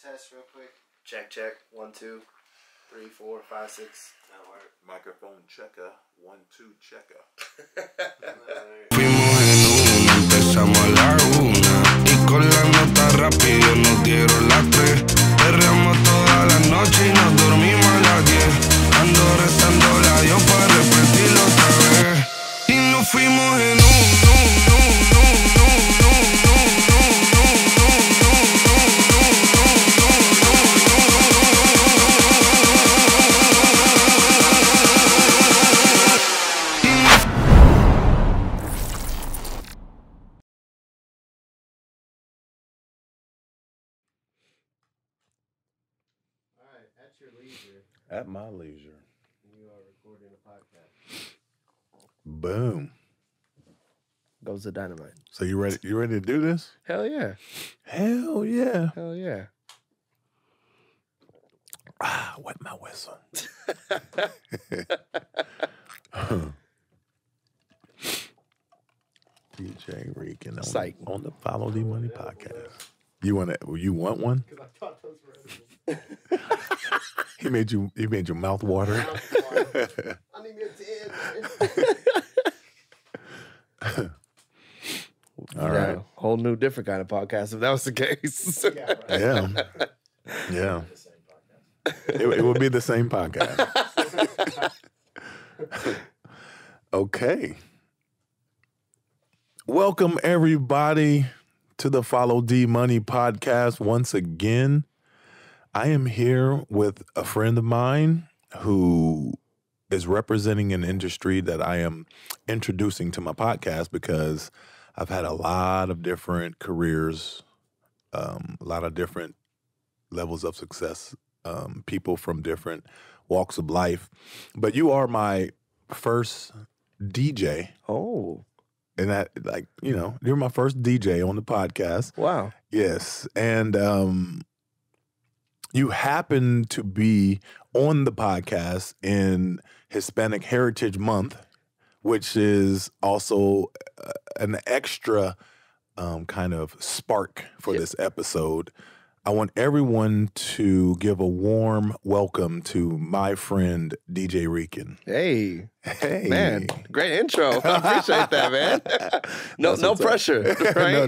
Test real quick. Check, check. 1, 2, 3, 4, 5, 6. That'll work. Microphone checker. 1, 2, checker. Fuimos en una, empezamos a la 1 y con la nota rápido nos dieron las 3. Perreamos toda la noche y nos dormimos a las 10. Ando rezando la Dios para repetirlo otra vez. Y nos fuimos en At your leisure, At my leisure. you are recording a podcast. Boom. Goes the dynamite. So you ready? You ready to do this? Hell yeah. Hell yeah. Hell yeah. Ah, wet my whistle. DJ Rican Psych. on the Follow D Money podcast. You want one? Because I thought those were He made your mouth water. I need me a 10. All right. Whole new, different kind of podcast if that was the case. Yeah, right. Yeah. Yeah. The same podcast. It will be the same podcast. Okay. Welcome, everybody, to the Follow D Money podcast once again. I am here with a friend of mine who is representing an industry that I am introducing to my podcast because I've had a lot of different careers, a lot of different levels of success, people from different walks of life. But you are my first DJ. Oh, And that, like, you know, you're my first DJ on the podcast. wow. Yes. And you happen to be on the podcast in Hispanic Heritage Month, which is also an extra kind of spark for this episode. I want everyone to give a warm welcome to my friend, DJ Rican. Hey, Hey. man. Great intro. I appreciate that, man. No pressure, right?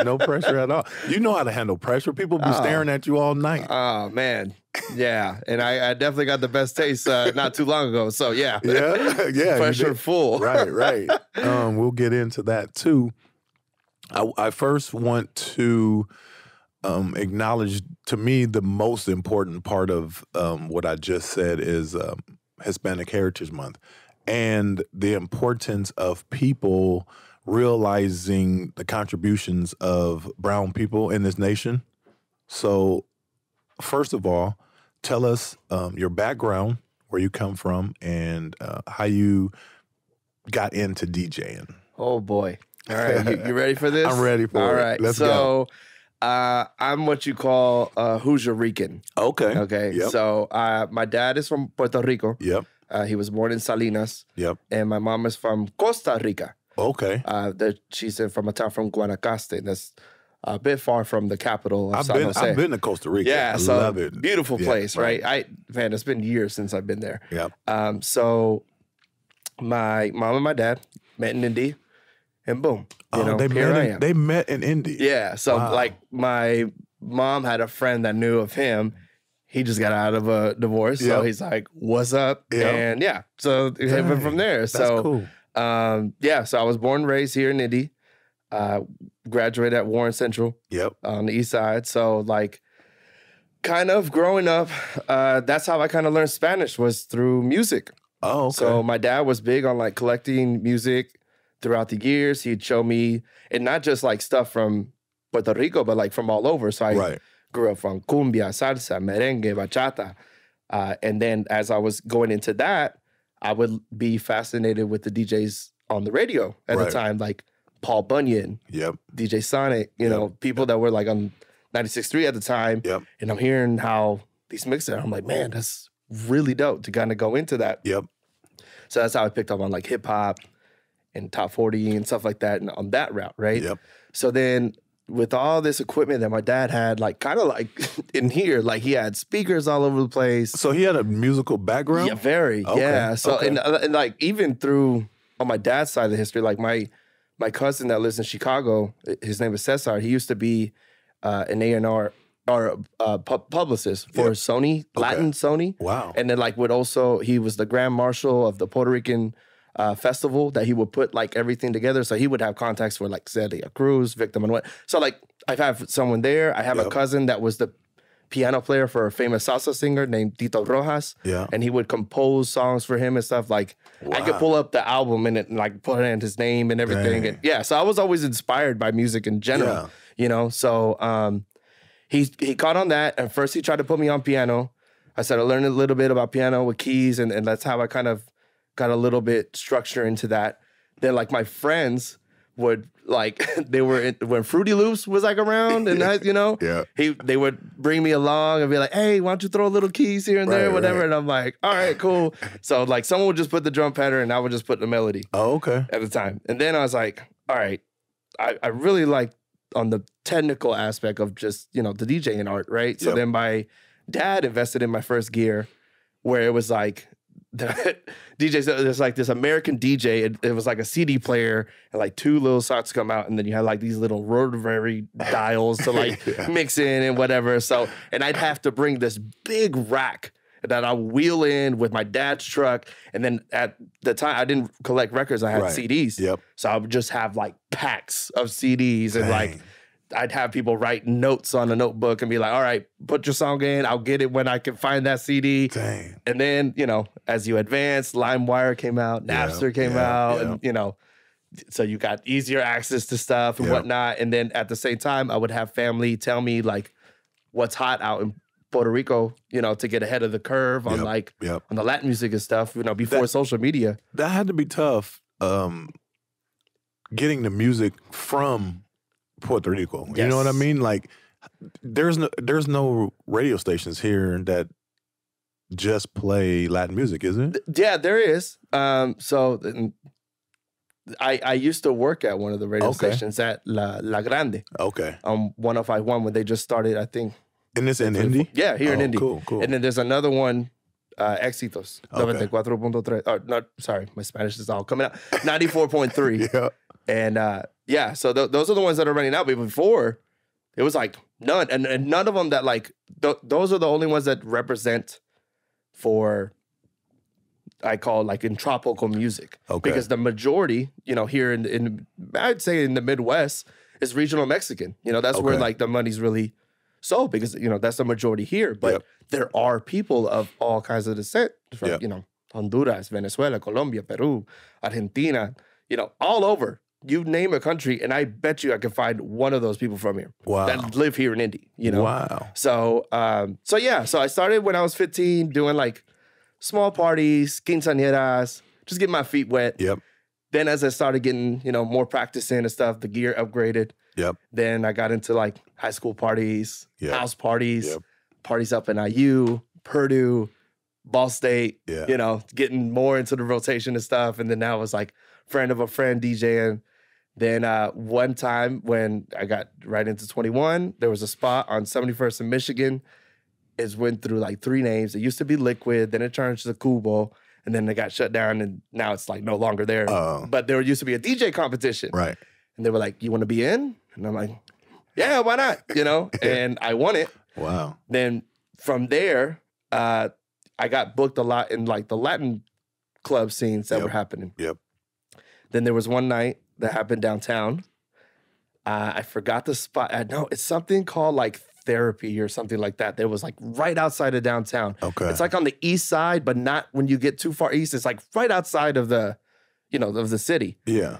No pressure at all. You know how to handle pressure. People be staring at you all night. Oh, man. Yeah. And I definitely got the best taste not too long ago. So, yeah. Yeah, yeah. Pressure full. Right. We'll get into that too. I first want to acknowledge, to me, the most important part of what I just said is Hispanic Heritage Month and the importance of people realizing the contributions of brown people in this nation. So, first of all, tell us your background, where you come from, and how you got into DJing. Oh, boy. All right. You ready for this? I'm ready for it. All right. Let's go. I'm what you call Hoosier Rican. Okay. Okay. Yep. So my dad is from Puerto Rico. Yep. He was born in Salinas. Yep. And my mom is from Costa Rica. Okay. She's from a town from Guanacaste. That's a bit far from the capital of San Jose. I've been to Costa Rica. Yeah, I so love it. Beautiful Yeah, place, right? Man, it's been years since I've been there. Yep. So my mom and my dad met in Indy, and boom, here I am. They met in Indy. Yeah, so Wow. like my mom had a friend that knew of him. He just got out of a divorce, so Yep. he's like, "What's up?" Yep. And yeah, so it went from there. That's So cool. yeah, so I was born and raised here in Indy. Graduated at Warren Central Yep. on the east side. So like kind of growing up, that's how I kind of learned Spanish, was through music. Oh, okay. So my dad was big on like collecting music throughout the years. He'd show me, and not just like stuff from Puerto Rico, but like from all over. So I Right. grew up from cumbia, salsa, merengue, bachata. And then as I was going into that, I would be fascinated with the DJs on the radio at the Right. time, like Paul Bunyan, Yep. DJ Sonic, you know, people that were like on 96.3 at the time. Yep. And I'm hearing how these mixes, I'm like, man, that's really dope to kind of go into that. Yep. So that's how I picked up on like hip hop and top 40 and stuff like that, and on that route, right? Yep. So then with all this equipment that my dad had, like kind of like in here, like he had speakers all over the place. So he had a musical background? Yeah, very. Okay, Yeah. So okay. and like even through on my dad's side of the history, like my cousin that lives in Chicago, his name is Cesar. He used to be an A&R or publicist for Sony, Latin Sony. Wow. And then like he was the Grand Marshal of the Puerto Rican festival that he would put like everything together. So he would have contacts for like Celia Cruz, Victor Manuel. So like I have someone there. I have a cousin that was the piano player for a famous salsa singer named Tito Rojas. Yeah. And he would compose songs for him and stuff. Like I could pull up the album and like put in his name and everything. Dang. And so I was always inspired by music in general. You know, so he caught on that. And first he tried to put me on piano. I started learning a little bit about piano with keys, and that's how I kind of got a little bit structure into that. Then like my friends would like when Fruity Loops was like around, and they would bring me along and be like, hey, why don't you throw a little keys here and there, whatever. Right. And I'm like, all right, cool. So like someone would just put the drum pattern and I would just put the melody. Oh, okay. At the time. And then I was like, all right, I really like on the technical aspect of just, the DJing art, right? So then my dad invested in my first gear where it was like, the DJs, there's like this American DJ. It was like a CD player and like two little slots come out, and then you had like these little rotary dials to like mix in and whatever. So, and I'd have to bring this big rack that I wheel in with my dad's truck. And then at the time, I didn't collect records. I had CDs. Yep. So I would just have like packs of CDs and like I'd have people write notes on a notebook and be like, all right, put your song in. I'll get it when I can find that CD. Dang. And then, as you advance, LimeWire came out, Napster came out, and, so you got easier access to stuff and whatnot. And then at the same time, I would have family tell me like what's hot out in Puerto Rico, to get ahead of the curve on on the Latin music and stuff, before social media. That had to be tough, getting the music from Puerto Rico. You know what I mean? Like there's no radio stations here that just play Latin music, is it? Yeah, there is. So I used to work at one of the radio stations at La Grande. Okay. 1051 when they just started, I think. And this in Indy? Yeah, here in Indy. Cool. And then there's another one, Éxitos, Okay. 94.3. Oh, no, sorry, my Spanish is all coming out. 94.3. Yeah. And so those are the ones that are running out. But before, it was like none. And none of them that like, those are the only ones that represent for, I call like in tropical music. Okay. Because the majority, here in I'd say in the Midwest is regional Mexican. That's where like the money's really sold because, that's the majority here. But there are people of all kinds of descent from, Honduras, Venezuela, Colombia, Peru, Argentina, all over. You name a country, and I bet you I can find one of those people from here that live here in Indy. Wow. So, so I started when I was 15 doing like small parties, quinceañeras, just getting my feet wet. Yep. Then as I started getting, more practice in and stuff, the gear upgraded. Yep. Then I got into like high school parties, house parties, parties up in IU, Purdue, Ball State, getting more into the rotation and stuff. And then now it was like friend of a friend DJing. Then one time when I got right into 21, there was a spot on 71st in Michigan. It went through like 3 names. It used to be Liquid, then it turned to Kubo, and then it got shut down, and now it's like no longer there. But there used to be a DJ competition. Right. And they were like, you want to be in? And I'm like, yeah, why not? And I won it. Wow. Then from there, I got booked a lot in like the Latin club scenes that were happening. Yep. Then there was one night that happened downtown. I forgot the spot. No, it's something called like Therapy or something like that. That was like right outside of downtown. Okay. It's like on the east side, but not when you get too far east. It's like right outside of the, of the city. Yeah.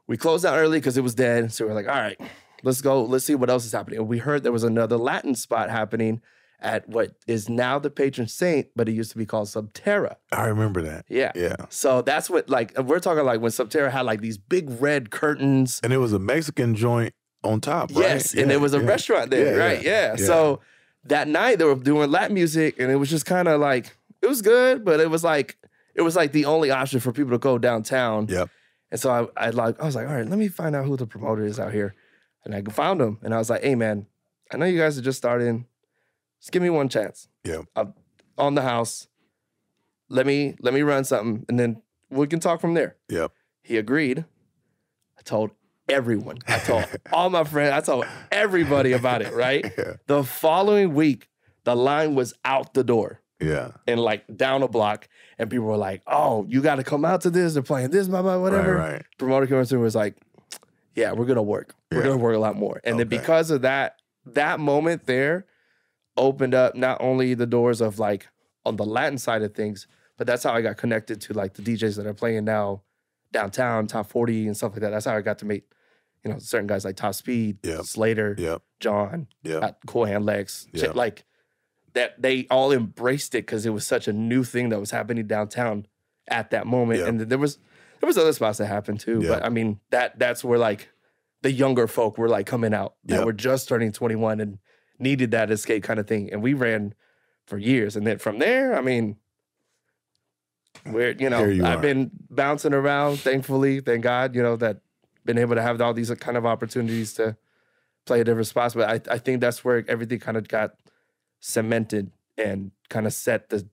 We closed out early because it was dead. So we're like, all right, let's go. Let's see what else is happening. And we heard there was another Latin spot happening at what is now the patron saint, but it used to be called Subterra. I remember that. Yeah. Yeah. So that's what, like, we're talking like when Subterra had like these big red curtains. And it was a Mexican joint on top, right? Yes. And there was a restaurant there, right? Yeah. So that night they were doing Latin music, and it was just kind of like, it was good, but it was like the only option for people to go downtown. Yep. And so I was like, all right, let me find out who the promoter is out here. And I found him, and I was like, hey, man, I know you guys are just starting. Just give me one chance. Yeah. On the house. Let me run something, and then we can talk from there. Yep. He agreed. I told everyone. I told all my friends. I told everybody about it, right? Yeah. The following week, the line was out the door. Yeah. And like down a block, and people were like, oh, you got to come out to this. They're playing this, blah, blah, whatever. Right. Promoter came to me was like, yeah, we're going to work. We're going to work a lot more. And then because of that moment there opened up not only the doors of like on the Latin side of things, but that's how I got connected to like the DJs that are playing now downtown, Top 40 and stuff like that. That's how I got to meet, you know, certain guys like Top Speed, Slater, John, Cool Hand Lex, like that. They all embraced it because it was such a new thing that was happening downtown at that moment. And then there was other spots that happened too. But I mean, that's where like the younger folk were like coming out that were just turning 21 and needed that escape kind of thing. And we ran for years. And then from there, I mean, I've been bouncing around, thankfully, thank God, you know, that been able to have all these kind of opportunities to play at different spots. But I think that's where everything kind of got cemented and kind of set the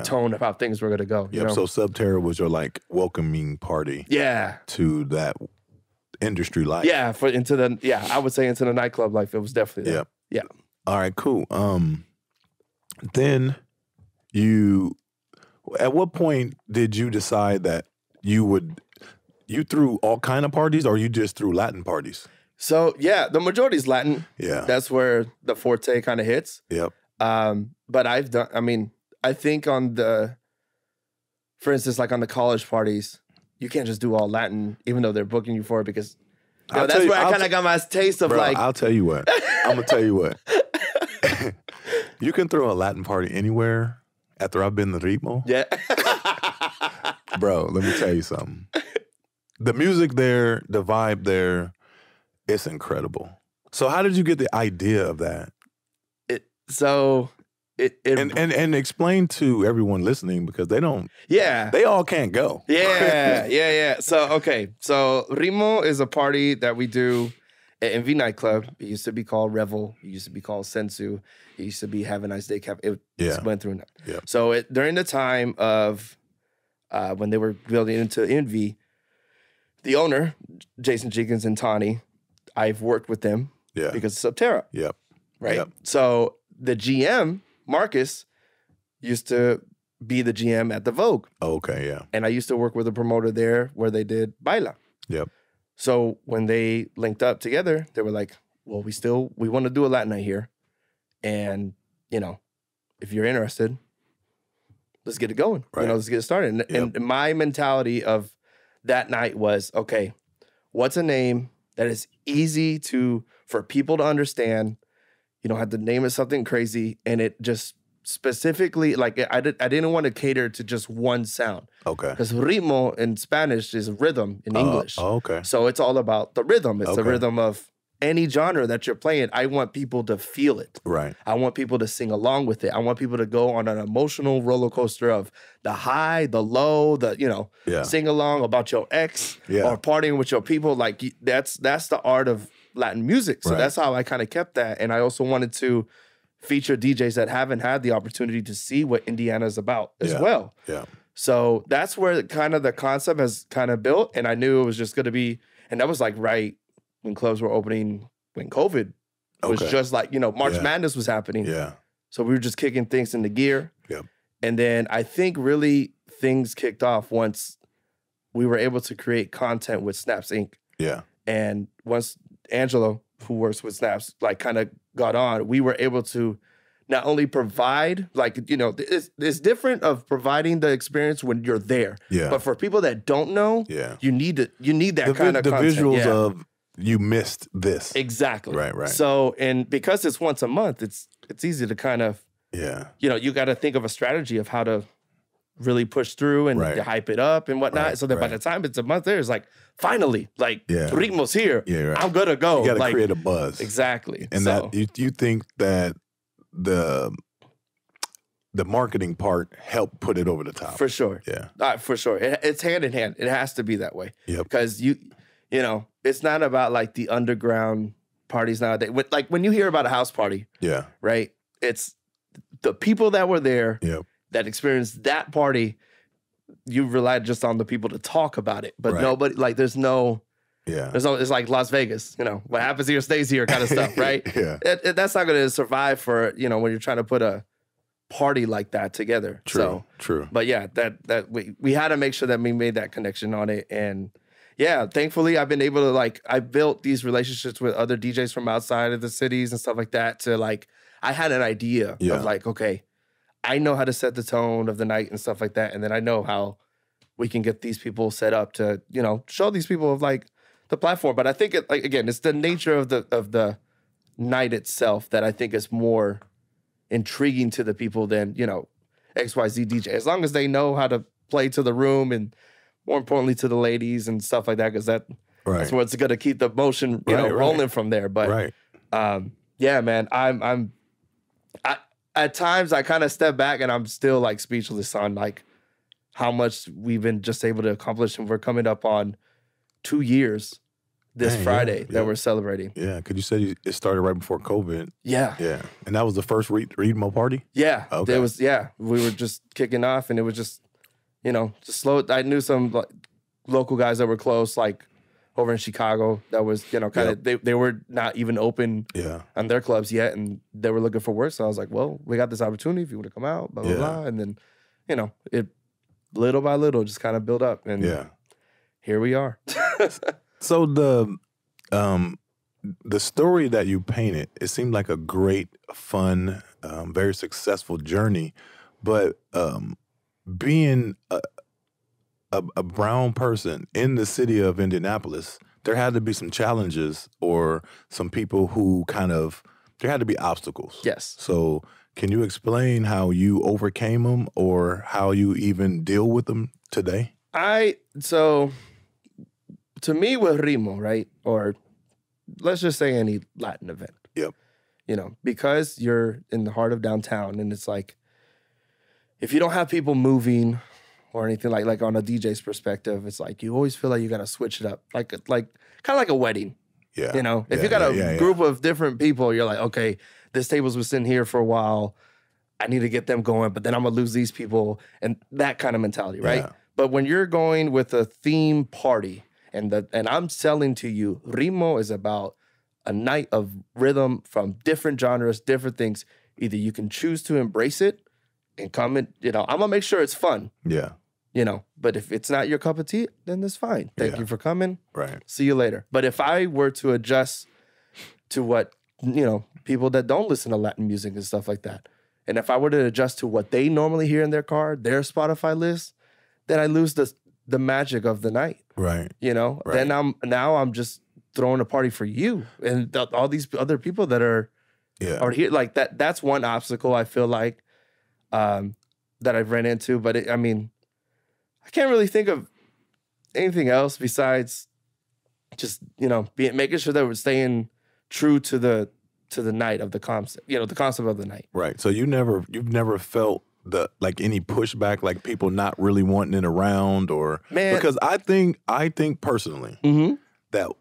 tone of how things were going to go. You know? So Subterra was your like welcoming party to that industry life. Yeah, I would say into the nightclub life. It was definitely that. Yeah. All right, cool. Then at what point did you decide that you threw all kind of parties, or you just threw Latin parties? So the majority is Latin. Yeah. That's where the forte kind of hits. Yep. But I think for instance, like on the college parties, you can't just do all Latin, even though they're booking you for it, because that's where I kind of got my taste of like. I'll tell you what. I'm gonna tell you what. You can throw a Latin party anywhere after I've been to Ritmo. Yeah. Bro, let me tell you something. The music there, the vibe there, it's incredible. So how did you get the idea of that? And explain to everyone listening, because they don't. Yeah. They all can't go. Yeah. So Ritmo is a party that we do at INVY Nightclub. It used to be called Revel. It used to be called Sensu. It used to be Have a Nice Day Cafe. It went through that. Yeah. So during the time of when they were building into INVY, the owner, Jason Jenkins and Tawny, I've worked with them because of Subterra. Yep. Right? Yep. So the GM, Marcus, used to be the GM at the Vogue. Oh, okay, yeah. And I used to work with a promoter there where they did Baila. Yep. So when they linked up together, they were like, well, we want to do a Latin night here. And, you know, if you're interested, let's get it going. Right. You know, let's get it started. And my mentality of that night was, okay, what's a name that is easy for people to understand? You don't have to name it something crazy, and it just specifically, like, I didn't want to cater to just one sound. Okay. Because ritmo in Spanish is rhythm in English. Oh, okay. So it's all about the rhythm. It's the rhythm of any genre that you're playing. I want people to feel it. Right. I want people to sing along with it. I want people to go on an emotional roller coaster of the high, the low, sing along about your ex or partying with your people. Like, that's the art of Latin music. So that's how I kind of kept that. And I also wanted to feature DJs that haven't had the opportunity to see what Indiana is about as well. Yeah. So that's where kind of the concept has kind of built. And I knew it was just going to be, and that was like right when clubs were opening, when COVID was just like, March Madness was happening. Yeah. So we were just kicking things into gear. Yeah. And then I think really things kicked off once we were able to create content with Snaps Inc. Yeah. And once Angelo, who works with Snaps, like kind of got on, we were able to not only provide, like, it's different of providing the experience when you're there. Yeah. But for people that don't know, you need that kind of content. The visuals of you missed this. Exactly. Right. So, and because it's once a month, it's easy to kind of, you got to think of a strategy of how to really push through and hype it up and whatnot. So that by the time it's a month there, it's like, finally, like, Ritmo's here. Yeah, right. I'm going to go. You got to create a buzz. Exactly. And that you think that the marketing part helped put it over the top. For sure. Yeah. For sure. It's hand in hand. It has to be that way. Yep. Because it's not about like the underground parties nowadays. Like when you hear about a house party, Yeah. right? It's the people that were there Yeah. that experienced that party. You relied just on the people to talk about it, but Right. nobody like there's no. Yeah. It's like Las Vegas, you know, what happens here stays here kind of stuff, right? Yeah. That's not going to survive for, you know, when you're trying to put a party like that together. True. So, True. but yeah, that we had to make sure that we made that connection on it. And yeah, thankfully I've been able to like, I built these relationships with other DJs from outside of the cities and stuff like that to like, I had an idea of like, okay, I know how to set the tone of the night and stuff like that. And then I know how we can get these people set up to, you know, show these people of like, the platform. But I think it, like, again, it's the nature of the night itself that I think is more intriguing to the people than, you know, XYZ DJ. As long as they know how to play to the room and more importantly to the ladies and stuff like that, because that's what's going to keep the motion, you know, rolling from there. But yeah, man, I at times I kind of step back and I'm still like speechless on like how much we've been just able to accomplish, and we're coming up on 2 years this Friday that we're celebrating. Yeah, because you said it started right before COVID. Yeah. Yeah. And that was the first Ritmo party? Yeah. Okay. It was, we were just kicking off and it was just, you know, just slow. I knew some like, local guys that were close, like over in Chicago, that was, you know, kind of, they were not even open on their clubs yet and they were looking for work. So I was like, well, we got this opportunity if you want to come out, blah, blah, blah. And then, you know, it little by little just kind of built up. And here we are. So the story that you painted, it seemed like a great, fun, very successful journey. But being a brown person in the city of Indianapolis, there had to be some challenges or some people who there had to be obstacles. Yes. So can you explain how you overcame them or how you even deal with them today? So to me with Ritmo, right? Or let's just say any Latin event. Yep. You know, because you're in the heart of downtown and it's like, if you don't have people moving or anything like on a DJ's perspective, it's like you always feel like you got to switch it up. Like kind of like a wedding. Yeah. You know, if you got a group of different people, you're like, okay, this table's been sitting here for a while. I need to get them going, but then I'm going to lose these people and that kind of mentality, right? Yeah. But when you're going with a theme party and I'm selling to you, Ritmo is about a night of rhythm from different genres, different things. Either you can choose to embrace it and come in, you know, I'm going to make sure it's fun. Yeah. You know, but if it's not your cup of tea, then that's fine. Thank you for coming. Right. See you later. But if I were to adjust to what, you know, people that don't listen to Latin music and stuff like that, and if I were to adjust to what they normally hear in their car, their Spotify list, then I lose the magic of the night. Right. You know, then I'm just throwing a party for you and all these other people that are here. Like that's one obstacle I feel like that I've ran into. But I can't really think of anything else besides just, you know, making sure that we're staying true to the night of the concept, you know, the concept of the night. Right. So you've never felt any pushback, like people not really wanting it around, or because I think personally that,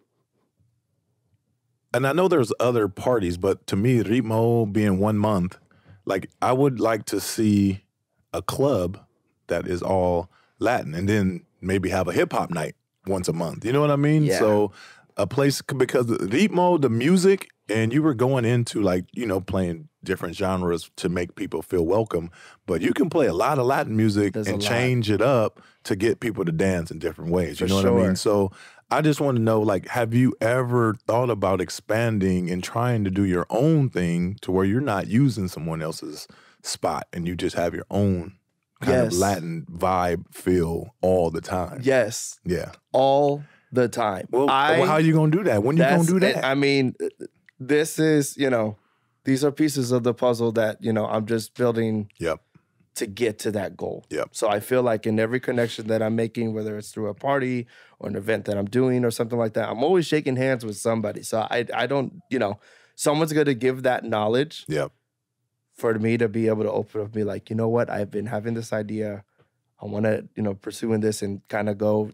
and I know there's other parties, but to me, Ritmo being 1 month, like I would like to see a club that is all Latin and then maybe have a hip hop night once a month. You know what I mean? Yeah. So a place, because Ritmo, the music, and you were going into like, you know, playing different genres to make people feel welcome, but you can play a lot of Latin music and change it up to get people to dance in different ways. You know what I mean? So I just want to know, like, have you ever thought about expanding and trying to do your own thing to where you're not using someone else's spot and you just have your own kind of Latin vibe feel all the time? Yes. Yeah. All the time. Well, how are you going to do that? When you going to do that? I mean, this is, you know, these are pieces of the puzzle that, you know, I'm just building to get to that goal. Yep. So I feel like in every connection that I'm making, whether it's through a party or an event that I'm doing or something like that, I'm always shaking hands with somebody. So I don't, you know, someone's going to give that knowledge for me to be able to open up and be like, you know what, I've been having this idea. I want to, you know, pursuing this and kind of go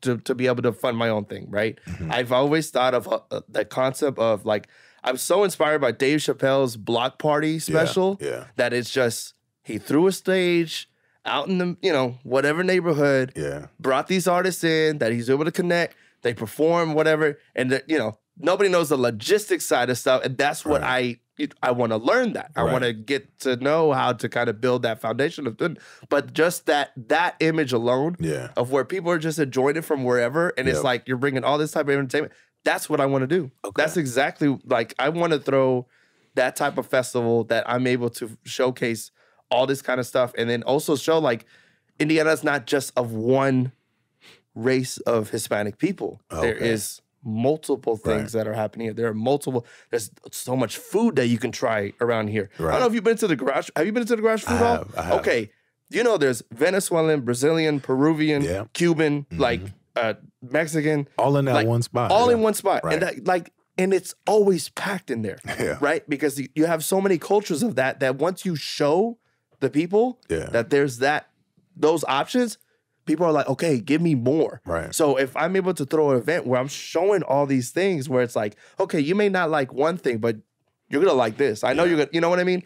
to be able to fund my own thing, right? I've always thought of the concept of like, I'm so inspired by Dave Chappelle's Block Party special that it's just, he threw a stage out in the, you know, whatever neighborhood, brought these artists in that he's able to connect, they perform, whatever, and, you know, nobody knows the logistics side of stuff, and that's what I want to learn that. I want to get to know how to kind of build that foundation of it. But just that image alone of where people are just enjoying it from wherever, and it's like you're bringing all this type of entertainment. That's what I want to do. That's exactly, like, I want to throw that type of festival that I'm able to showcase all this kind of stuff, and then also show like Indiana's not just of one race of Hispanic people. There is multiple things that are happening here. There are multiple, there's so much food that you can try around here. I don't know if you've been to the garage. Have you been to the garage food hall? I have. Okay. You know, there's Venezuelan, Brazilian, Peruvian, Cuban, like Mexican. All in that one spot. All in one spot. And that, like, and it's always packed in there. Right? Because you have so many cultures of that once you show the people that there's those options, people are like, okay, give me more. So if I'm able to throw an event where I'm showing all these things where it's like, okay, you may not like one thing, but you're going to like this. I know you're going to, you know what I mean?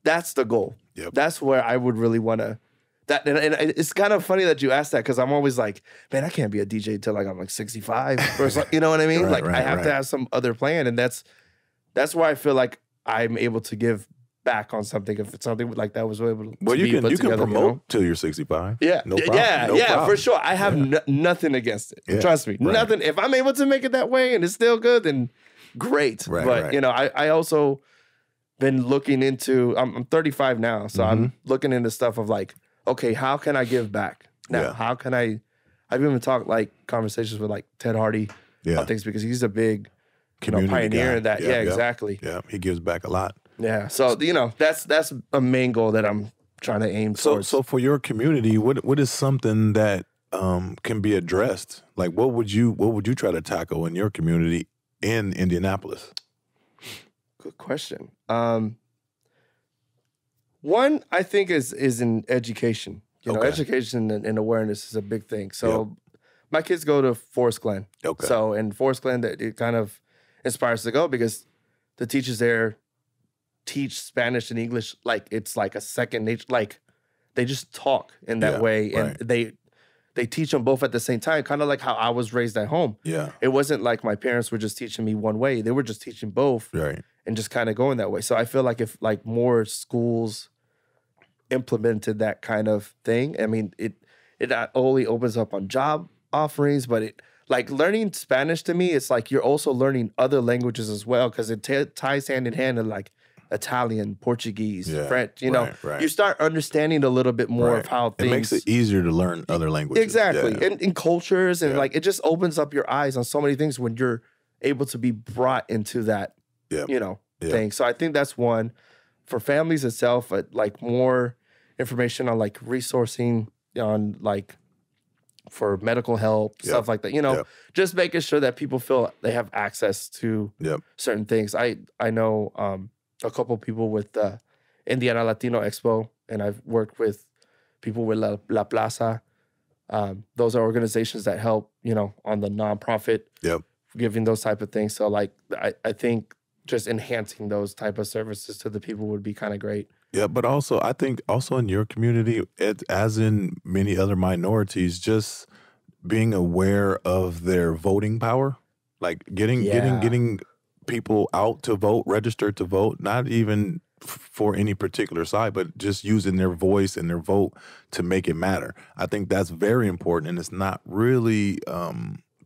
That's the goal. That's where I would really want to, and it's kind of funny that you asked that, because I'm always like, man, I can't be a DJ until like I'm like 65 or something. You know what I mean? I have to have some other plan. And that's why I feel like I'm able to give back on something if it's something like that was able to well, be you can together, promote till you're 65. No problem. For sure. I have nothing against it. Trust me, nothing. If I'm able to make it that way and it's still good, then great. But you know, I also been looking into. I'm 35 now, so I'm looking into stuff of like, okay, how can I give back now? How can I? I've even talked like conversations with like Ted Hardy on things, because he's a big pioneer in that. Exactly. Yeah, he gives back a lot. Yeah, so you know that's a main goal that I'm trying to aim towards. So for your community, what is something that can be addressed? Like, what would you try to tackle in your community in Indianapolis? Good question. One, I think is in education. You know, education and awareness is a big thing. So my kids go to Forest Glen. So in Forest Glen, it kind of inspires to go because the teachers there teach Spanish and English like it's like a second nature. Like they just talk in that way, and they teach them both at the same time, kind of like how I was raised at home. It wasn't like my parents were just teaching me one way; they were just teaching both, and just kind of going that way. So I feel like if like more schools implemented that kind of thing, I mean, it not only opens up on job offerings, but it like learning Spanish to me, it's like you're also learning other languages as well, because it ties hand in hand in like Italian, Portuguese, French, you know, you start understanding a little bit more of how things... It makes it easier to learn other languages. Exactly. And cultures, and like, it just opens up your eyes on so many things when you're able to be brought into that, you know, thing. So I think that's one. For families itself, like more information on like resourcing on like for medical help, stuff like that, you know, just making sure that people feel they have access to certain things. I know, a couple people with the Indiana Latino Expo, and I've worked with people with La Plaza. Those are organizations that help, you know, on the nonprofit, giving those type of things. So like, I think just enhancing those type of services to the people would be kind of great. Yeah, but also I think also in your community, as in many other minorities, just being aware of their voting power, like getting people out to vote, registered to vote, not even for any particular side, but just using their voice and their vote to make it matter. I think that's very important, and it's not really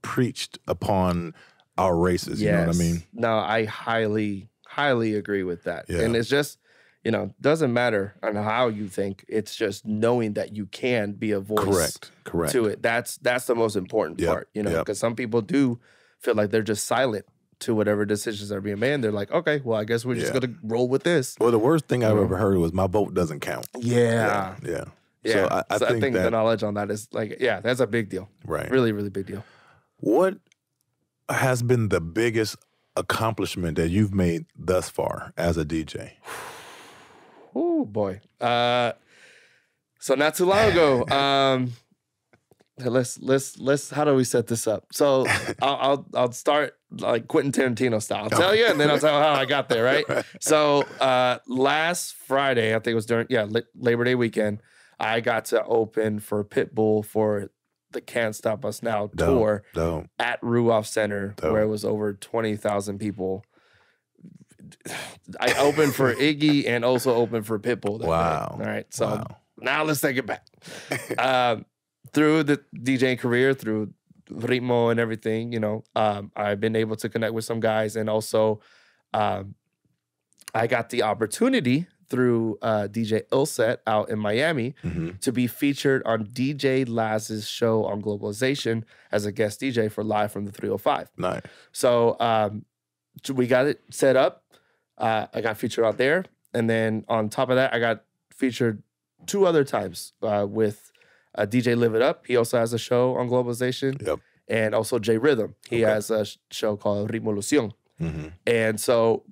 preached upon our races. You know what I mean? No, I highly, highly agree with that. And it's just, you know, doesn't matter on how you think. It's just knowing that you can be a voice Correct. to it. That's the most important part, you know, because some people do feel like they're just silent to whatever decisions are being made. They're like, okay, well, I guess we're just going to roll with this. Well, the worst thing I've ever heard was my vote doesn't count. Yeah. So I think the knowledge on that is like, that's a big deal. Right. Really, really big deal. What has been the biggest accomplishment that you've made thus far as a DJ? Oh, boy. So not too long ago, let's how do we set this up? So I'll start like Quentin Tarantino style. I'll tell you, and then I'll tell you how I got there, right? So last Friday, I think it was during Labor Day weekend, I got to open for Pitbull for the Can't Stop Us Now tour at Ruoff Center, where it was over 20,000 people. I opened for Iggy and also opened for Pitbull. Wow. Day. All right. So now let's take it back. Through the DJing career, through Ritmo and everything, you know, I've been able to connect with some guys. And also I got the opportunity through DJ Ilset out in Miami to be featured on DJ Laz's show on Globalization as a guest DJ for Live from the 305. Nice. So we got it set up. I got featured out there. And then on top of that, I got featured 2 other times with DJ Live It Up. He also has a show on Globalization. Yep. And also J Rhythm. He has a show called Ritmo. And so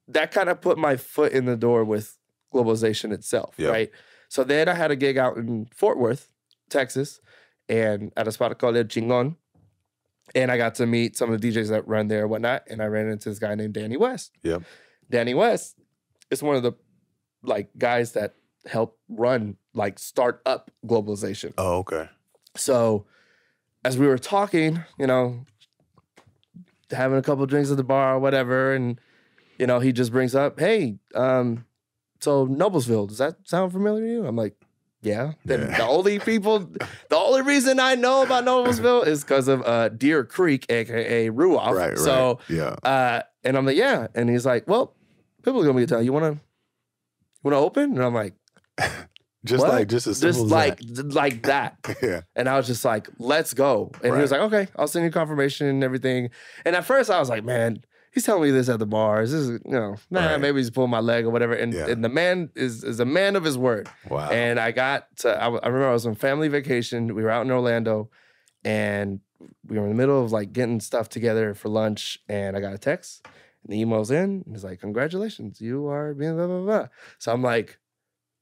that kind of put my foot in the door with Globalization itself, right? So then I had a gig out in Fort Worth, Texas, and at a spot called El Chingon. And I got to meet some of the DJs that run there and whatnot. And I ran into this guy named Danny West. Yep. Danny West is one of the like guys that helped run, like start up Globalization. Oh, okay. So as we were talking, you know, having a couple drinks at the bar or whatever, and you know, he just brings up, hey, so Noblesville, does that sound familiar to you? I'm like, yeah. Then the only reason I know about Noblesville is because of Deer Creek, aka Ruoff. Right. So yeah. And I'm like, yeah. And he's like, well, people are gonna be telling you wanna open? And I'm like, just what? like just as simple as like that. Yeah. And I was just like, let's go. And he was like, okay, I'll send you confirmation and everything. And at first I was like, man, he's telling me this at the bar. Is this, you know, maybe he's pulling my leg or whatever. And the man is a man of his word. Wow. And I remember I was on family vacation. We were out in Orlando and we were in the middle of like getting stuff together for lunch. And I got a text and the email's in. And it's like, congratulations, you are being blah, blah, blah. So I'm like,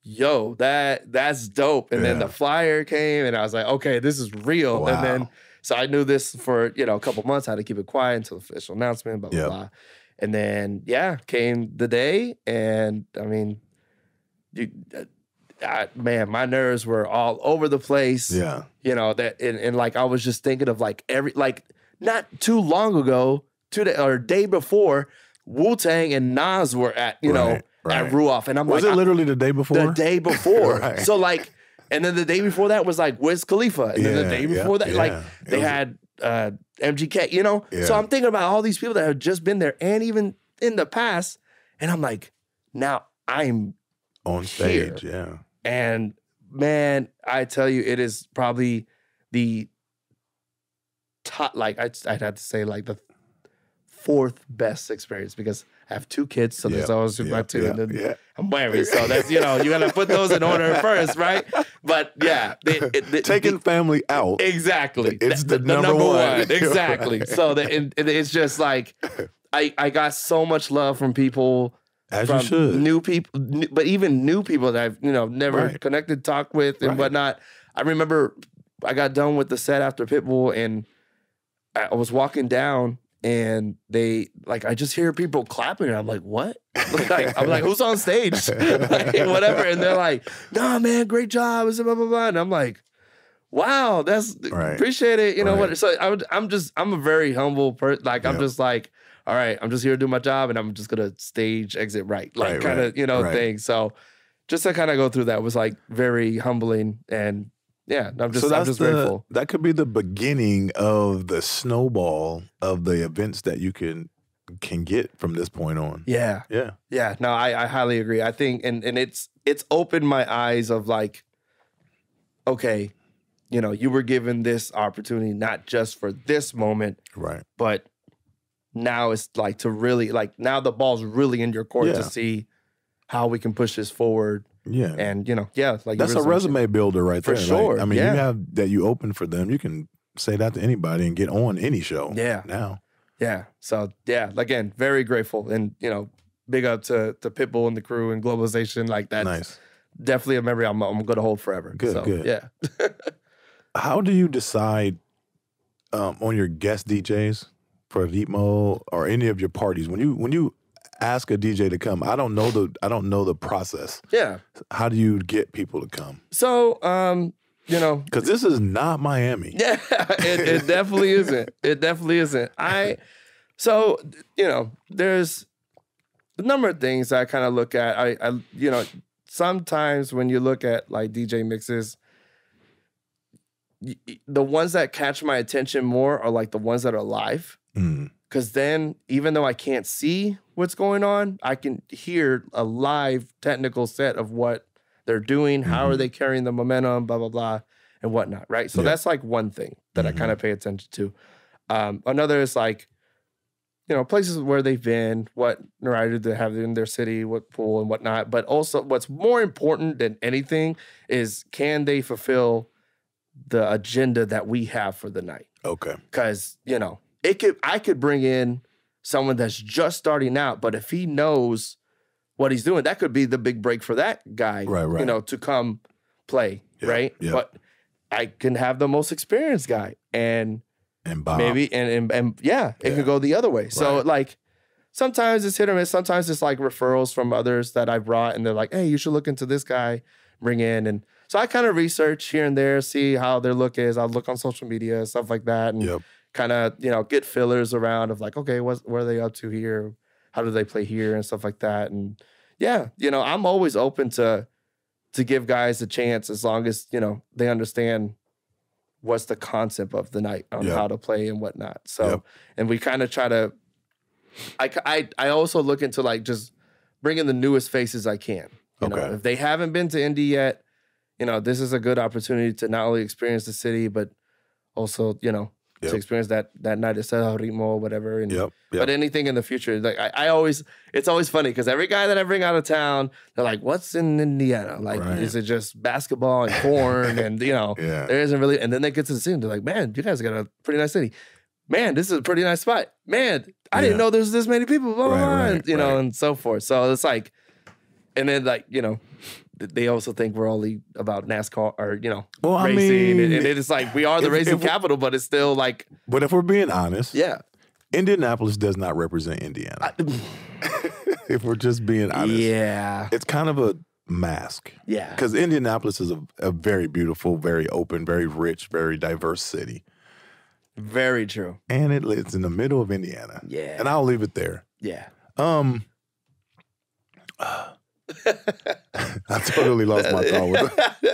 yo, that's dope. And then the flyer came and I was like, okay, this is real. Wow. And then, so I knew this for, you know, a couple months. I had to keep it quiet until the official announcement, blah, blah, blah. And then, came the day. And I mean, man, my nerves were all over the place. Yeah. You know, that, and like, I was just thinking of like not too long ago, day before, Wu-Tang and Nas were at, you know, at Ruoff. And I'm was it literally the day before? The day before. So like, and then the day before that was like Wiz Khalifa. And then the day before that, like they had MGK, you know? So I'm thinking about all these people that have just been there and even in the past. And I'm like, now I'm on stage. Yeah. And man, I tell you, it is probably the top, like I'd have to say like the 4th best experience because I have 2 kids, so there's always my 2. And then I'm married, so that's, you know, you got to put those in order first, right? But yeah. Taking family out. Exactly. It's the number one. Exactly. So it's just like, I got so much love from people. As you should. New people, but even new people that I've, you know, never connected, talked with and whatnot. I remember I got done with the set after Pitbull and I was walking down and they, like, I just hear people clapping and I'm like, what? Like, I'm like, who's on stage? Like, whatever. And they're like, nah, man, great job. Blah, blah, blah. And I'm like, wow, that's, appreciate it. You know what? So I'm a very humble person. Like, I'm just like, all right, I'm just here to do my job and I'm just going to stage exit right. Like, kind of, you know, thing. So just to kind of go through that was like very humbling and yeah, I'm just grateful. That could be the beginning of the snowball of the events that you can get from this point on. Yeah. Yeah. Yeah. No, I highly agree. I think, and it's opened my eyes of like, okay, you know, you were given this opportunity, not just for this moment, but now it's like to really, like now the ball's really in your court to see how we can push this forward. Yeah. And, you know, like that's a resume builder right there. For sure. Like, I mean, you have that you open for them. You can say that to anybody and get on any show. Yeah. Now. Yeah. So, yeah, again, very grateful. And, you know, big up to Pitbull and the crew and Globalization. Like, that's definitely a memory I'm going to hold forever. Good, so, good. Yeah. How do you decide on your guest DJs for Ritmo or any of your parties? When you ask a DJ to come, I don't know the process. Yeah. How do you get people to come? So, because this is not Miami. Yeah, it definitely isn't. It definitely isn't. So, there's a number of things I kind of look at. I sometimes when you look at like DJ mixes, the ones that catch my attention more are like the ones that are live. Because then, even though I can't see what's going on, I can hear a live technical set of what they're doing, how are they carrying the momentum, blah, blah, blah, and whatnot, right? So that's like one thing that I kind of pay attention to. Another is like, places where they've been, what notoriety they have in their city, what pool and whatnot. But also what's more important than anything is, can they fulfill the agenda that we have for the night? Okay. Because, I could bring in someone that's just starting out, but if he knows what he's doing, that could be the big break for that guy, right. To come play, right? Yep. But I can have the most experienced guy and Bob. Maybe, and it can go the other way. Right. So like, sometimes it's hit or miss. Sometimes it's like referrals from others that I brought, and they're like, hey, you should look into this guy, bring in. And so I kind of research here and there, see how their look is. I'll look on social media, stuff like that, and kind of, get fillers around of like, okay, what are they up to here? How do they play here and stuff like that? And I'm always open to give guys a chance as long as, they understand what's the concept of the night on how to play and whatnot. So, and we kind of try to, I also look into like just bringing the newest faces I can. You know, if they haven't been to Indy yet, this is a good opportunity to not only experience the city, but also, to experience that night at Ritmo or whatever. And, But anything in the future, like it's always funny because every guy that I bring out of town, they're like, what's in Indiana? Like, is it just basketball and corn? And, there isn't really, and then they get to the city and they're like, man, you guys got a pretty nice city. Man, this is a pretty nice spot. Man, I didn't know there's this many people, blah, blah, blah, and, and so forth. So it's like, and then like, they also think we're only about NASCAR or, racing. And it's like, we are the racing capital, but it's still like. But if we're being honest. Indianapolis does not represent Indiana. If we're just being honest. It's kind of a mask. Because Indianapolis is a very beautiful, very open, very rich, very diverse city. Very true. And it's in the middle of Indiana. And I'll leave it there. I totally lost my thought with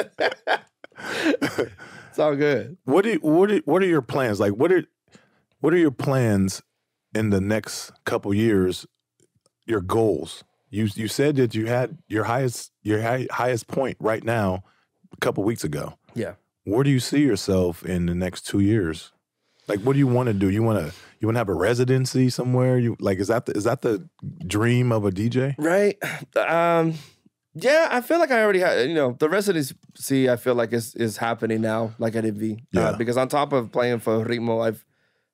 it. It's all good. What are your plans? Like what are your plans in the next couple years? Your goals. You said that you had your highest point right now a couple weeks ago. Where do you see yourself in the next 2 years? Like, what do you want to do? You want to have a residency somewhere? Is that the dream of a DJ? Right. I feel like I already had, the residency I feel like is happening now, like at INVY. Because on top of playing for Ritmo, I've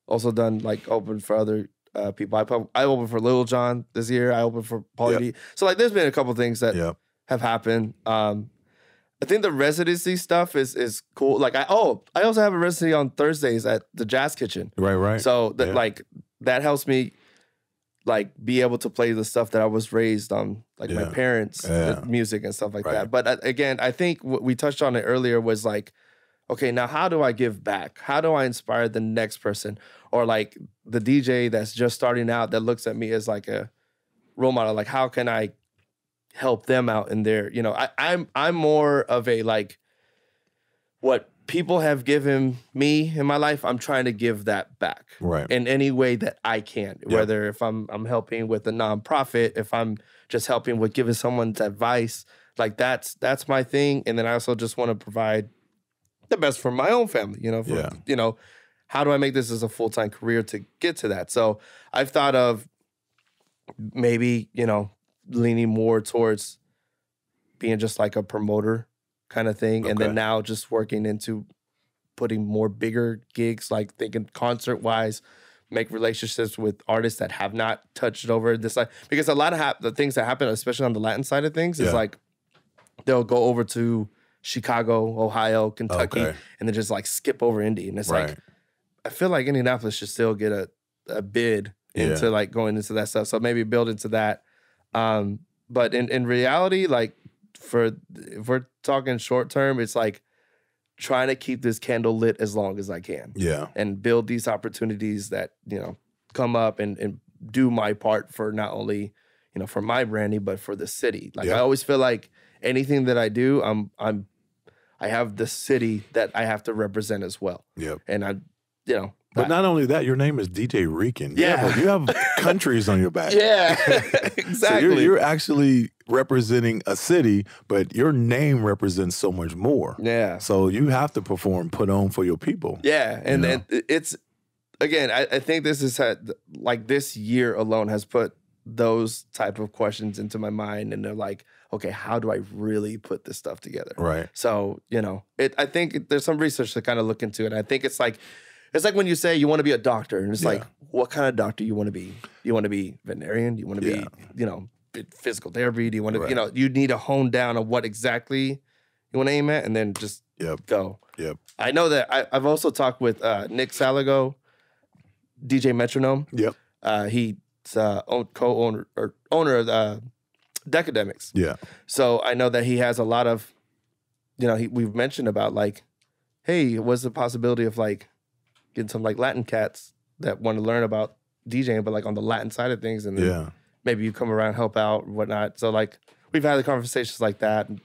also done like open for other people. I opened for Lil Jon this year. I opened for Pauly D. So like there's been a couple things that have happened. I think the residency stuff is cool. Like I also have a residency on Thursdays at the Jazz Kitchen. Right. So that like that helps me like be able to play the stuff that I was raised on, like my parents' music and stuff like that. But again, I think what we touched on it earlier was like, okay, now how do I give back? How do I inspire the next person? Or like the DJ that's just starting out that looks at me as like a role model. Like how can I help them out in their, I'm more of a like what people have given me in my life, I'm trying to give that back in any way that I can. Whether if I'm helping with a nonprofit, if I'm just helping with giving someone's advice, like that's my thing. And then I also just want to provide the best for my own family, how do I make this as a full-time career to get to that? So I've thought of maybe, leaning more towards being just like a promoter kind of thing. And then now just working into putting more bigger gigs, like thinking concert-wise, make relationships with artists that have not touched over this side. Because a lot of the things that happen, especially on the Latin side of things, is like they'll go over to Chicago, Ohio, Kentucky, Okay. and then just like skip over Indy. And it's Right. like, I feel like Indianapolis should still get a bid into like going into that stuff. So maybe build into that. But in reality, like if we're talking short term, it's like trying to keep this candle lit as long as I can. Yeah. And build these opportunities that, come up and do my part for not only, for my branding, but for the city. Like I always feel like anything that I do, I have the city that I have to represent as well. Yep. And But not only that, your name is DJ Rican. Yeah. You have countries on your back. Yeah, exactly. So you're actually representing a city, but your name represents so much more. Yeah. So you have to perform, put on for your people. Yeah. And it's, again, I think this is like this year alone has put those type of questions into my mind. And they're like, okay, how do I really put this stuff together? Right. So, I think there's some research to kind of look into it. I think it's like when you say you want to be a doctor, and it's like, what kind of doctor you want to be? You want to be veterinarian? You want to be, physical therapy? Do you want to, you need to hone down on what exactly you want to aim at, and then just go. Yep. I know that I've also talked with Nick Salago, DJ Metronome. Yep. He's co-owner or owner of Decademics. Yeah. So I know that he has a lot of, we've mentioned about like, hey, what's the possibility of like getting some like Latin cats that want to learn about DJing, but like on the Latin side of things, and then maybe you come around, help out, and whatnot. So like we've had the conversations like that, and,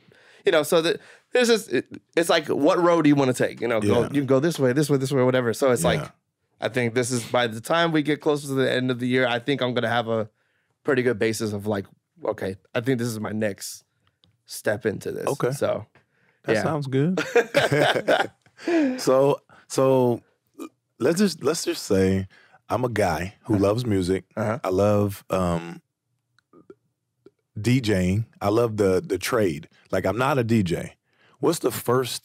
so that there's just it's like, what road do you want to take? You can go this way, whatever. So it's like, I think this is, by the time we get closer to the end of the year, I think I'm gonna have a pretty good basis of like, okay, I think this is my next step into this. Okay, so that sounds good. So let's just say I'm a guy who loves music. I love DJing. I love the trade. Like, I'm not a DJ. What's the first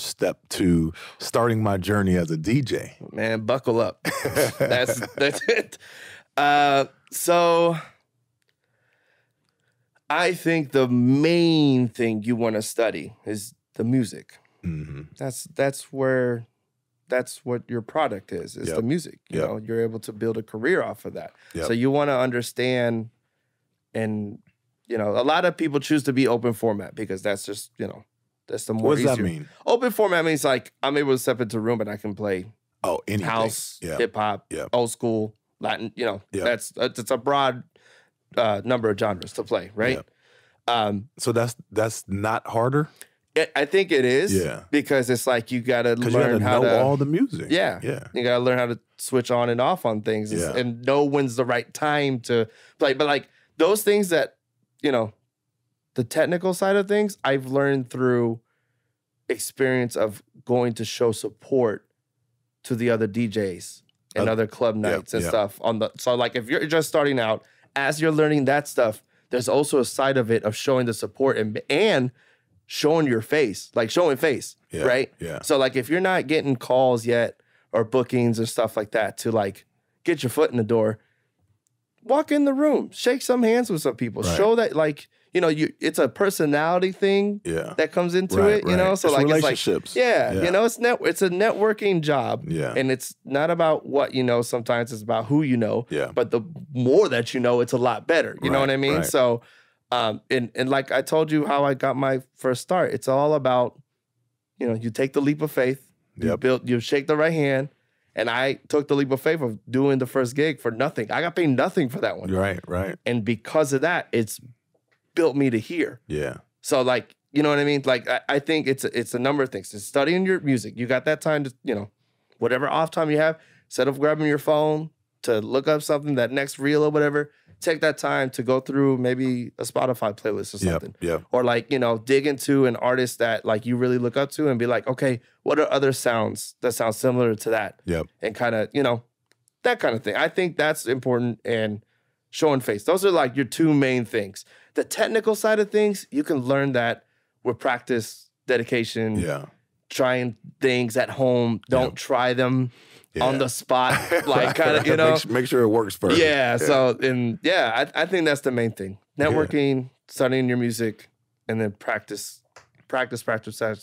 step to starting my journey as a DJ? Man, buckle up. That's it. So I think the main thing you want to study is the music. Mm-hmm. That's what your product is the music. You know, you're able to build a career off of that. So you want to understand, and a lot of people choose to be open format because that's just, that's the more What does easier. that mean? Open format means like I'm able to step into a room and I can play anything. House, hip hop, old school, Latin, it's a broad number of genres to play, right? So that's not harder? I think it is, because it's like you gotta learn how to know all the music. Yeah. You gotta learn how to switch on and off on things, and know when's the right time to play. But like those things that the technical side of things, I've learned through experience of going to show support to the other DJs and other club nights and stuff so like if you're just starting out, as you're learning that stuff, there's also a side of it of showing the support and showing your face, like showing face, right? Yeah. So like if you're not getting calls yet or bookings or stuff like that to like get your foot in the door, walk in the room, shake some hands with some people, show that like, it's a personality thing that comes into it, So it's like relationships. It's it's a networking job. Yeah. And it's not about what sometimes it's about who you know. Yeah. But the more that it's a lot better. You know what I mean? Right. So and like I told you how I got my first start, it's all about, you take the leap of faith, you shake the right hand. And I took the leap of faith of doing the first gig for nothing. I got paid nothing for that one. Right. And because of that, it's built me to here. Yeah. So like, you know what I mean? Like I think it's a number of things. It's studying your music. You got that time to, whatever off time you have, instead of grabbing your phone to look up something, that next reel or whatever, take that time to go through maybe a Spotify playlist or something. Or like, dig into an artist that like you really look up to and be like, okay, what are other sounds that sound similar to that? And kind of, that kind of thing. I think that's important, and showing face. Those are like your two main things. The technical side of things, you can learn that with practice, dedication, trying things at home. Don't try them on the spot, like kind of, make sure it works first. So, and I think that's the main thing. Networking, studying your music, and then practice practice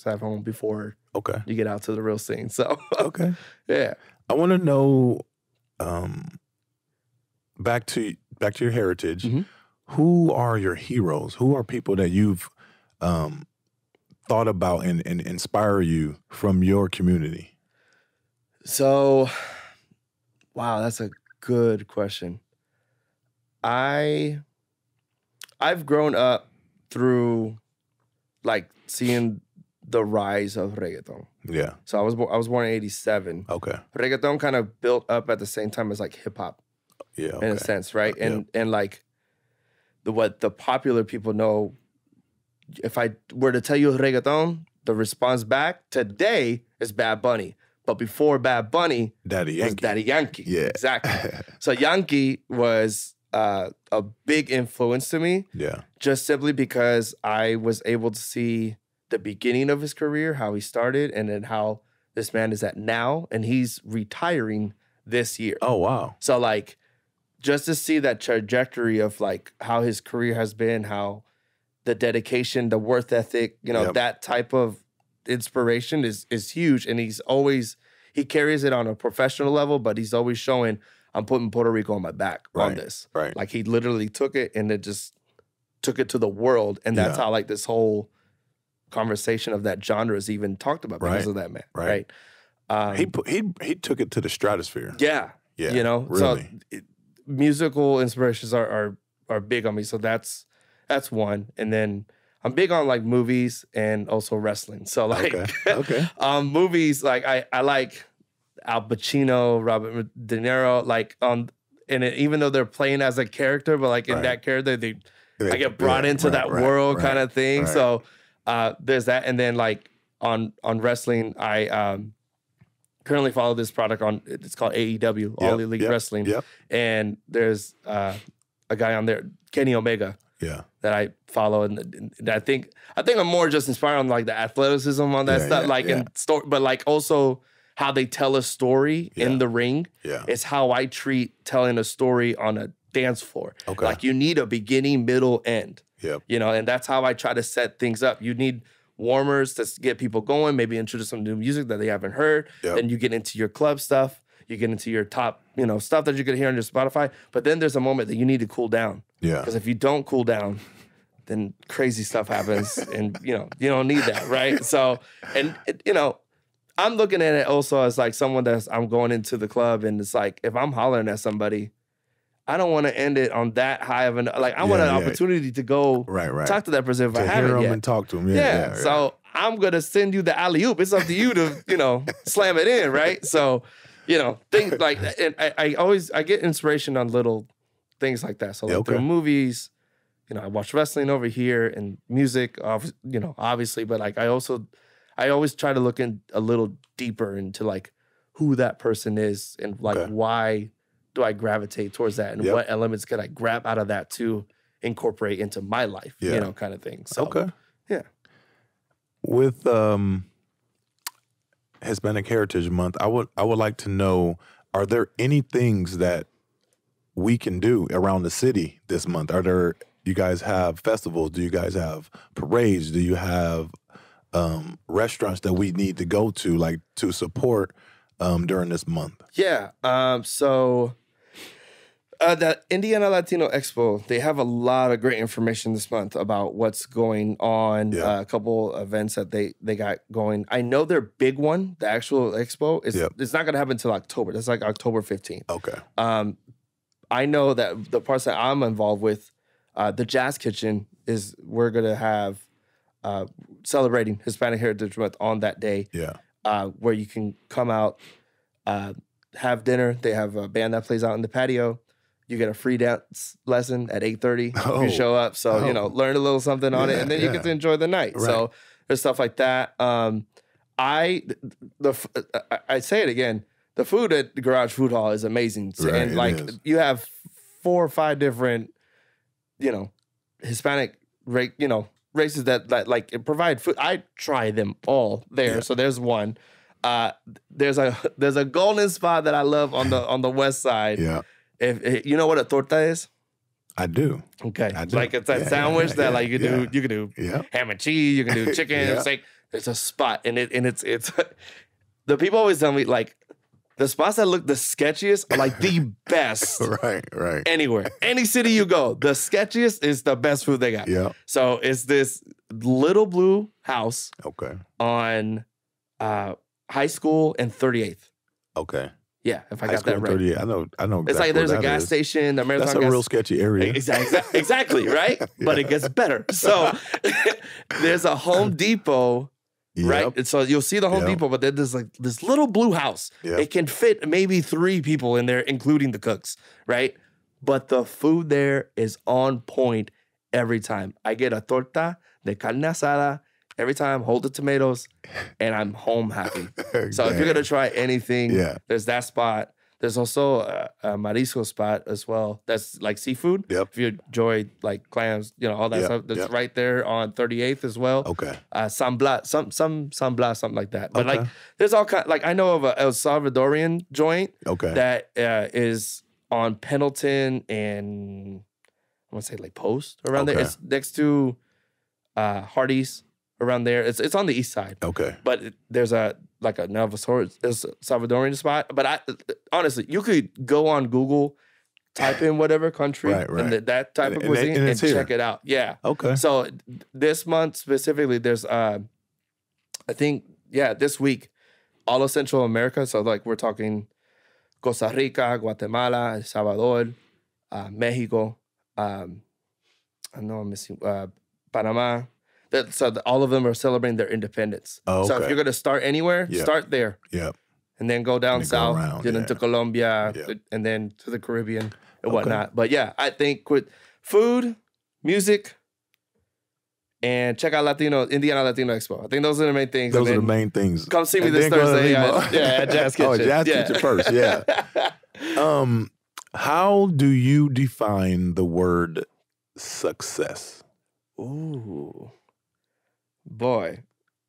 at home before Okay. you get out to the real scene. So Okay. yeah. I want to know, back to your heritage. Mhm. Who are your heroes? Who are people that you've thought about and inspire you from your community? So, wow, that's a good question. I've grown up through like seeing the rise of reggaeton. Yeah. So I was born in '87. Okay. Reggaeton kind of built up at the same time as like hip hop Yeah. Okay. in a sense, right? And like what the popular people know. If I were to tell you reggaeton, the response back today is Bad Bunny. But before Bad Bunny, Daddy was Yankee. Daddy Yankee. Yeah. Exactly. So Yankee was a big influence to me, Yeah. just simply because I was able to see the beginning of his career, how he started, and then how this man is at now, and he's retiring this year. Oh, wow. So like, just to see that trajectory of like how his career has been, how the dedication, the work ethic, Yep. that type of inspiration is huge. And he carries it on a professional level, but he's always showing, I'm putting Puerto Rico on my back on this. Right. Like he literally took it and it just took it to the world. And that's Yeah. how like this whole conversation of that genre is even talked about because of that man. Right. He took it to the stratosphere. Yeah. Yeah. So Really. musical inspirations are big on me. So that's one. And then I'm big on like movies and also wrestling. So like Okay. movies, like I like Al Pacino, Robert De Niro, like even though they're playing as a character, but like in that character, I get brought into that world kind of thing. Right. So there's that. And then like on wrestling, I currently follow this product it's called AEW, All Elite Wrestling. Yep. And there's a guy on there, Kenny Omega. Yeah. That I follow, and I think I'm more just inspired on like the athleticism on that stuff, and story, but like also how they tell a story in the ring. Yeah. It's how I treat telling a story on a dance floor. Okay. Like you need a beginning, middle, end. Yep. And that's how I try to set things up. You need warmers to get people going, maybe introduce some new music that they haven't heard. Yep. Then you get into your club stuff. You get into your top, stuff that you're gonna hear on your Spotify. But then there's a moment that you need to cool down. Yeah. Because if you don't cool down, then crazy stuff happens, and you don't need that, right? So, and I'm looking at it also as like someone I'm going into the club, and it's like if I'm hollering at somebody, I don't want to end it on that high of an I want an opportunity to go talk to that person if I haven't hear them yet. and talk to them. Yeah. So I'm gonna send you the alley oop. It's up to you to slam it in, right? So things like that. And I get inspiration on little things like that. So like through movies, I watch wrestling over here and music, obviously, but like I always try to look in a little deeper into like who that person is and like why do I gravitate towards that and what elements can I grab out of that to incorporate into my life, kind of thing. So yeah. With Hispanic Heritage Month, I would like to know, are there any things that we can do around the city this month? You guys have festivals? Do you guys have parades? Do you have restaurants that we need to go to, like to support during this month? Yeah. So the Indiana Latino Expo, they have a lot of great information this month about what's going on. A couple events that they got going. I know their big one, the actual expo, it's not going to happen until October. That's like October 15th. Okay. I know that the parts that I'm involved with, the Jazz Kitchen we're going to have celebrating Hispanic Heritage Month on that day. Yeah. Where you can come out, have dinner. They have a band that plays out in the patio. You get a free dance lesson at 8:30 if you show up. So, learn a little something on it, and then you get to enjoy the night. Right. So there's stuff like that. I say it again, the food at the Garage Food Hall is amazing. Right, and like you have 4 or 5 different, Hispanic, races that like provide food. I try them all there. Yeah. So there's one. There's a golden spot that I love on the west side. Yeah. If you know what a torta is? I do. Okay. I do. Like it's that sandwich that like you can do ham and cheese, you can do chicken, steak. There's a spot and it's the people always tell me like the spots that look the sketchiest are like the best. Right. Anywhere. Any city you go, the sketchiest is the best food they got. Yeah. So it's this little blue house on High School and 38th. Okay. Yeah, if I got that right. 38. I know exactly. It's like there's a gas station, the Marathon That's a real sketchy area. Exactly, right? But it gets better. So there's a Home Depot, right? And so you'll see the Home Depot, but then there's like this little blue house. It can fit maybe 3 people in there, including the cooks, right? But the food there is on point every time. I get a torta de carne asada every time, hold the tomatoes, and I'm home happy. So if you're going to try anything, there's that spot. There's also a marisco spot as well. That's like seafood. If you enjoy like clams, all that stuff. That's right there on 38th as well. San Blas, San Blas, something like that. But like, there's all kind. Like I know of a El Salvadorian joint that is on Pendleton and I want to say like Post around there. It's next to Hardee's. Around there, it's on the east side. But there's a Salvadorian spot. But honestly, you could go on Google, type in whatever country and that type of cuisine and check it out. Yeah. So this month specifically, there's I think this week, all of Central America. So like we're talking Costa Rica, Guatemala, El Salvador, Mexico. I know I'm missing Panama. So all of them are celebrating their independence. So if you're going to start anywhere, start there. And then go down south, around, then into Colombia, and then to the Caribbean and whatnot. But yeah, I think with food, music, and check out Indiana Latino Expo. I think those are the main things. Those are the main things. Come see me this Thursday at Jazz Kitchen. Jazz Kitchen first, how do you define the word success? Ooh. Boy,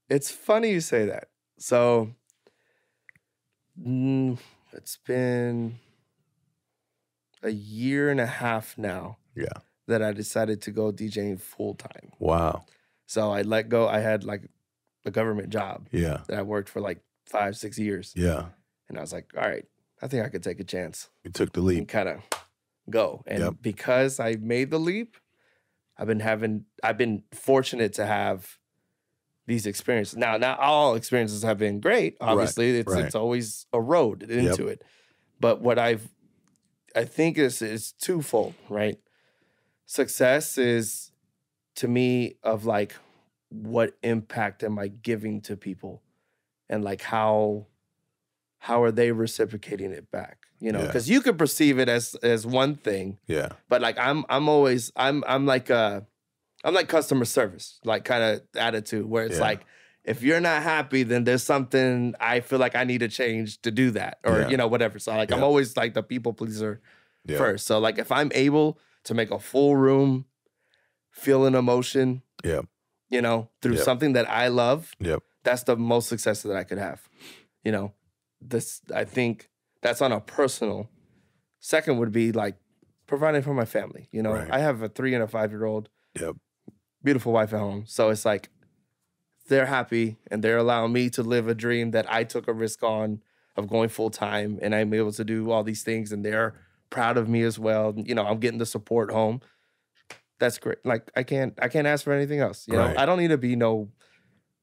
it's funny you say that. So, it's been a year and a half now that I decided to go DJing full time. Wow. So I let go. I had like a government job that I worked for like 5-6 years. And I was like, all right, I think I could take a chance. You took the leap. And kind of go. And because I made the leap, I've been fortunate to have these experiences. Now, not all experiences have been great. Obviously, it's always a road into it. But what I think is twofold, right? Success is, to me, of like, what impact am I giving to people? And like, how are they reciprocating it back? Because you could perceive it as one thing. But like, I'm like customer service, like kind of attitude where it's like, if you're not happy, then there's something I feel like I need to change to do that or, whatever. So like, I'm always like the people pleaser first. So like, if I'm able to make a full room feel an emotion, through something that I love, that's the most success that I could have. I think that's on a personal. Second would be like providing for my family. I have a 3 and a 5-year-old. Beautiful wife at home. So it's like they're happy and they're allowing me to live a dream that I took a risk on of going full time, and I'm able to do all these things, and they're proud of me as well. I'm getting the support home. That's great. Like I can't ask for anything else. I don't need to be no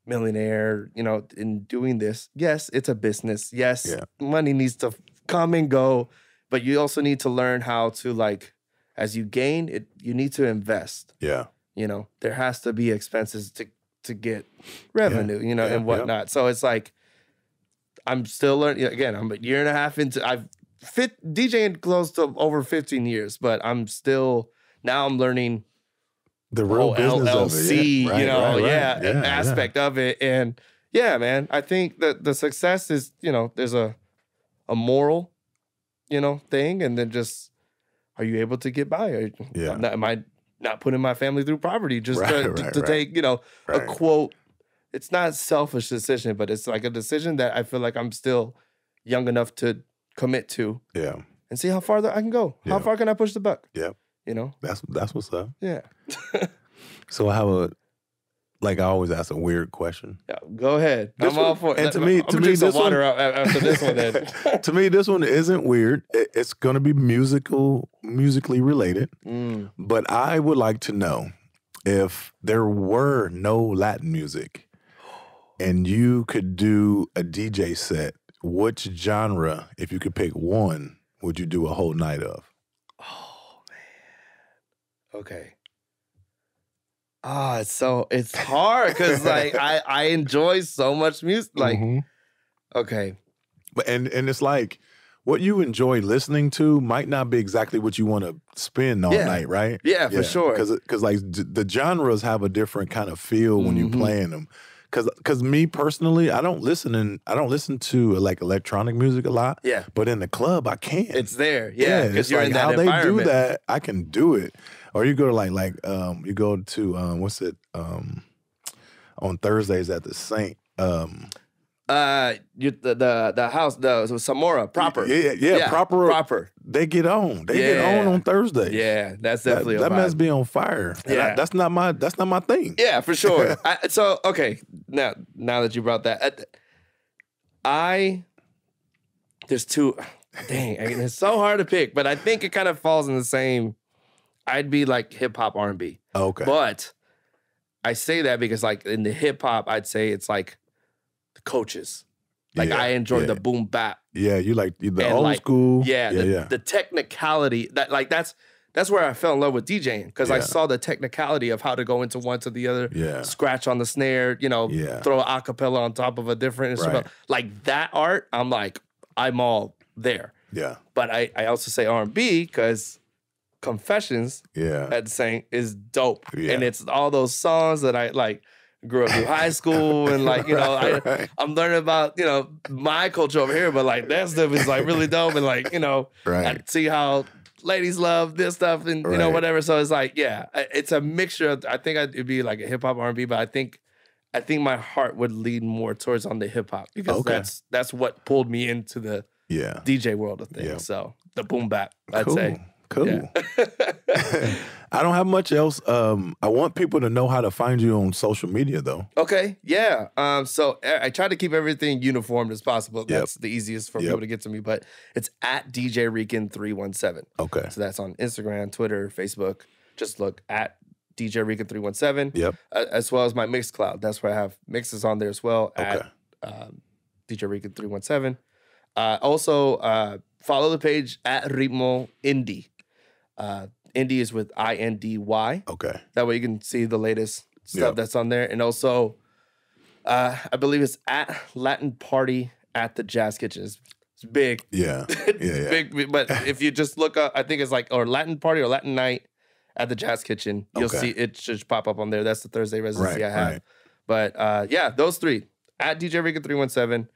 millionaire, in doing this. Yes, it's a business. Yes, money needs to come and go, but you also need to learn how to, like, as you gain it, you need to invest. There has to be expenses to get revenue, and whatnot. So it's like, I'm still learning. Again, I'm a year and a half into, I've DJing close to over 15 years, but I'm learning the real business LLC, of it. Aspect of it. And man, I think that the success is, there's a moral, thing. And then just, are you able to get by? Am I not putting my family through poverty just to take, a quote? It's not a selfish decision, but it's like a decision that I feel like I'm still young enough to commit to. And see how far I can go. How far can I push the buck? You know? That's what's up. Yeah. So I have I always ask a weird question. Yeah, go ahead. I'm all for it. And to me, this this water one, after this one. Then. to me, this one isn't weird. It's going to be musically related. But I would like to know if there were no Latin music and you could do a DJ set, which genre, if you could pick one, would you do a whole night of? Oh man. Okay. It's hard because like I enjoy so much music. Like, okay. But and it's like what you enjoy listening to might not be exactly what you want to spend all night, right? Yeah, for sure. Because like the genres have a different kind of feel when you're playing them. Because me personally, I don't listen to like electronic music a lot. Yeah. But in the club, I can. It's there. Yeah. Because you're like in that how environment. they do that, I can do it. Or you go to you go to what's it on Thursdays at the Saint. The house, the Samora proper. Yeah, proper. They get on Thursdays. Yeah, that's definitely that must be on fire. And that's not my thing. Yeah, for sure. So okay, now that you brought that, there's two. Dang, it's so hard to pick, but I think it kind of falls in the same. I'd be like hip hop R&B. Okay, but I say that because like in the hip hop, I'd say it's like the Coaches. Like I enjoy the boom bap. Yeah, you like the old school. The technicality that's where I fell in love with DJing because I saw the technicality of how to go into one to the other, scratch on the snare, throw an acapella on top of a different instrument. Like that art, I'm all there. Yeah. But I also say R&B because Confessions at the Saint is dope. Yeah. And it's all those songs that I like grew up through high school and I'm learning about, my culture over here, but like that stuff is like really dope and like, I see how ladies love this stuff and whatever. So it's like, it's a mixture of, I think it'd be like a hip hop R&B, but I think my heart would lean more towards on the hip hop because that's what pulled me into the DJ world of things. Yeah. So the boom bap, I'd say. Cool. Yeah. I don't have much else. I want people to know how to find you on social media, though. Okay. Yeah. So I try to keep everything uniform as possible. That's the easiest for people to get to me. But it's at DJ Rican 317. Okay. So that's on Instagram, Twitter, Facebook. Just look at DJ Rican 317. Yep. As well as my Mixcloud. That's where I have mixes on there as well. At DJ Rican 317. Also, follow the page at Ritmo Indy. Indy is with INDY. Okay. That way you can see the latest stuff that's on there. And also, I believe it's at Latin Party at the Jazz Kitchen. It's big. Yeah. It's big. But if you just look up, I think it's like, or Latin Party or Latin Night at the Jazz Kitchen. You'll see it should pop up on there. That's the Thursday residency I have. Right. But those three. At DJ Rican 317,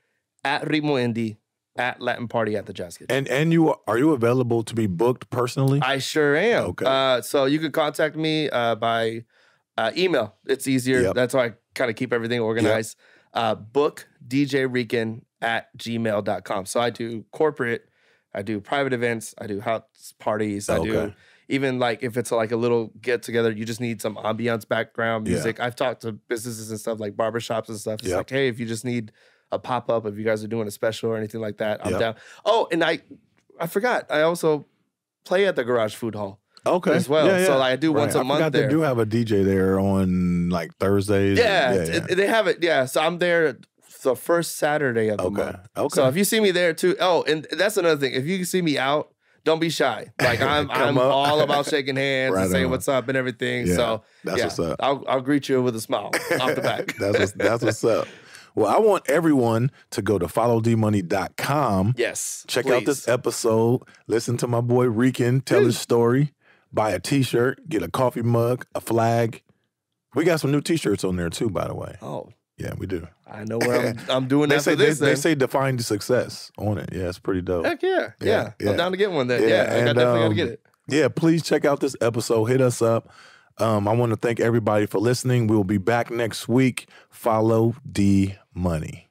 at Ritmo Indy, at Latin Party at the Jazz Kitchen. And are you available to be booked personally? I sure am. Okay. So you can contact me by email. It's easier. Yep. That's why I kind of keep everything organized. Book DJRican at gmail.com. So I do corporate, I do private events, I do house parties, I do even like if it's like a little get together, you just need some ambiance background music. I've talked to businesses and stuff like barbershops and stuff. It's like, hey, if you just need a pop-up, if you guys are doing a special or anything like that, I'm down. Oh, and I forgot. I also play at the Garage Food Hall. Okay. As well. So like, I do once a month there. They do have a DJ there on like Thursdays. They have it. Yeah. So I'm there the first Saturday of the month. Okay. So if you see me there too. Oh, and that's another thing. If you see me out, don't be shy. Like I'm all about shaking hands and saying what's up and everything. Yeah, so that's what's up. I'll greet you with a smile off the back. That's what's up. Well, I want everyone to go to followdmoney.com. Yes. Check out this episode. Listen to my boy Rican tell his story. Buy a t-shirt, get a coffee mug, a flag. We got some new t-shirts on there too, by the way. Oh. Yeah, we do. I know where I'm doing after this. They say define success on it. Yeah, it's pretty dope. Heck yeah. I'm down to get one then. Yeah, I definitely got to get it. Yeah, please check out this episode. Hit us up. I want to thank everybody for listening. We'll be back next week. Follow D Money.